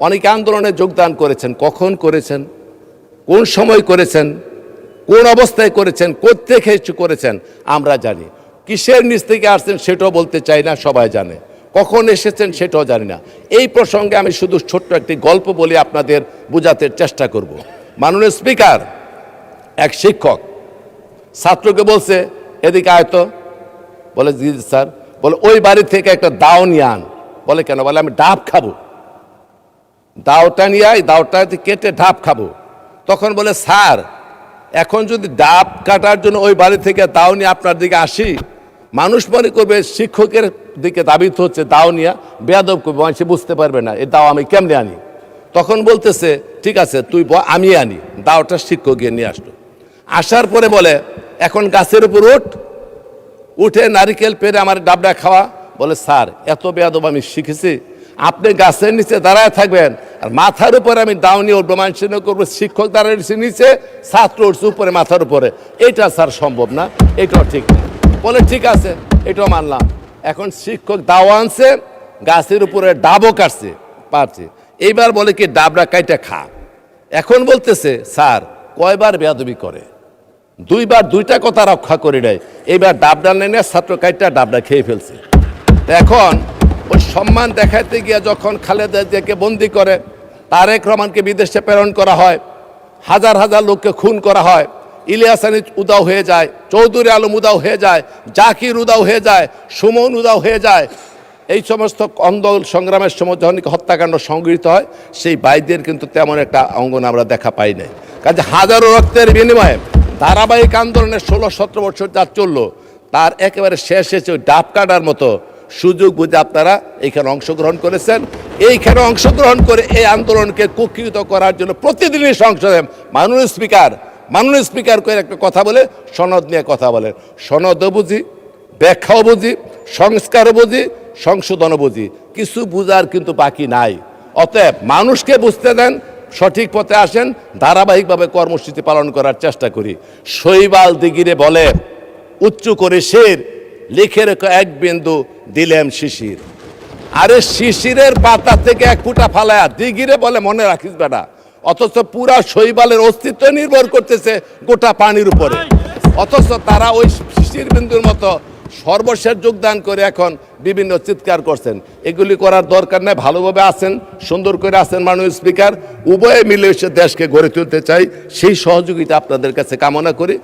অনেকে আন্দোলনে যোগদান করেছেন, কখন করেছেন, কোন সময় করেছেন, কোন অবস্থায় করেছেন, কোত্থেকে করেছেন আমরা জানি। কিসের নিচ থেকে আসছেন সেটাও বলতে চাই না, সবাই জানে। কখন এসেছেন সেটাও জানি না। এই প্রসঙ্গে আমি শুধু ছোট্ট একটি গল্প বলে আপনাদের বোঝাতে চেষ্টা করব। মাননীয় স্পিকার, এক শিক্ষক ছাত্রকে বলছে, এদিকে আয়তো। বলে জি স্যার। বলে ওই বাড়ি থেকে একটা দাও নিয়ে আন। বলে কেন? বলে আমি ডাব খাবো। দাওটা নিয়ে আয়, দাওটা কেটে ডাব খাবো। তখন বলে স্যার, এখন যদি ডাব কাটার জন্য ওই বাড়ি থেকে দাও নিয়ে আপনার দিকে আসি, মানুষ মনে করবে শিক্ষকের দিকে দাবিত হচ্ছে দাও নিয়ে, বেয়াদব করবে, সে বুঝতে পারবে না এই দাও আমি কেমনে আনি। তখন বলতেছে ঠিক আছে তুই আমি আনি। দাওটা শিক্ষক গিয়ে নিয়ে আসলো। আসার পরে বলে এখন গাছের উপর উঠে নারিকেল পেরে আমার ডাবটা খাওয়া। বলে স্যার, এত বেয়াদব আমি শিখেছি, আপনি গাছের নিচে দাঁড়ায় থাকবেন আর মাথার উপরে আমি দাও নিয়ে উঠবো, মানুষের করবো, শিক্ষক দাঁড়িয়েছে নিচে, ছাত্র উঠছে উপরে মাথার উপরে। এটা স্যার সম্ভব না, এটাও ঠিক না। বলে ঠিক আছে, এটাও মানলাম। এখন শিক্ষক দাও আনছে, গাছের উপরে ডাবও কাটছে, পারছে। এইবার বলে কি ডাবটা কাইটা খা। এখন বলতেছে স্যার কয়বার বেয়াদবি করে, দুইবার দুইটা কথা রক্ষা করে নেয়। এইবার ডাবডা নেনে ছাত্র কাইটা ডাবডা খেয়ে ফেলছে। এখন ওই সম্মান দেখাতে গিয়ে যখন খালেদা জিয়াকে বন্দি করে, তারেক রহমানকে বিদেশে প্রেরণ করা হয়, হাজার হাজার লোককে খুন করা হয়, ইলিয়াস আলী উদাও হয়ে যায়, চৌধুরী আলম উদাও হয়ে যায়, জাকির উদাও হয়ে যায়, সুমন উদাও হয়ে যায়। এই সমস্ত আন্দোলন সংগ্রামের সময় যখন হত্যাকাণ্ড সংগৃহীত হয়, সেই বাইদের কিন্তু তেমন একটা অঙ্গন আমরা দেখা পাই নাই। কাজে হাজারো রক্তের বিনিময়ে ধারাবাহিক আন্দোলনের 16-17 বছর যা চললো, তার একেবারে শেষ এসে ওই ডাব কাটার মতো সুযোগ বুঝে আপনারা এইখানে অংশগ্রহণ করেছেন। এইখানে অংশগ্রহণ করে এই আন্দোলনকে কুক্ষিগত করার জন্য প্রতিদিনই সংসদে মাননীয় স্পিকার করে একটা কথা বলে, সনদ নিয়ে কথা বলেন। সনদও বুঝি, ব্যাখ্যাও বুঝি, সংস্কারও বুঝি, সংশোধনও বুঝি, কিছু বুঝার কিন্তু বাকি নাই। অতএব মানুষকে বুঝতে দেন, সঠিক পথে আসেন, ধারাবাহিকভাবে কর্মসূচি পালন করার চেষ্টা করি। শৈবাল দিগিরে বলে উচ্চ করে শের, লিখে রেখো এক বিন্দু দিলেম শিশির। আরে শিশিরের পাতা থেকে এক ফুটা ফালায়া দিগিরে বলে মনে রাখিস বেটা। অথচ পুরা শৈবালের অস্তিত্ব নির্ভর করতেছে গোটা পানির উপরে। অথচ তারা ওই শিশির বিন্দুর মতো সর্বশেষ যোগদান করে এখন বিভিন্ন চিৎকার করছেন। এগুলি করার দরকার নেই। ভালোভাবে আছেন, সুন্দর করে আছেন মাননীয় স্পিকার। উভয়ে মিলে এসে দেশকে গড়ে তুলতে চাই, সেই সহযোগিতা আপনাদের কাছে কামনা করি।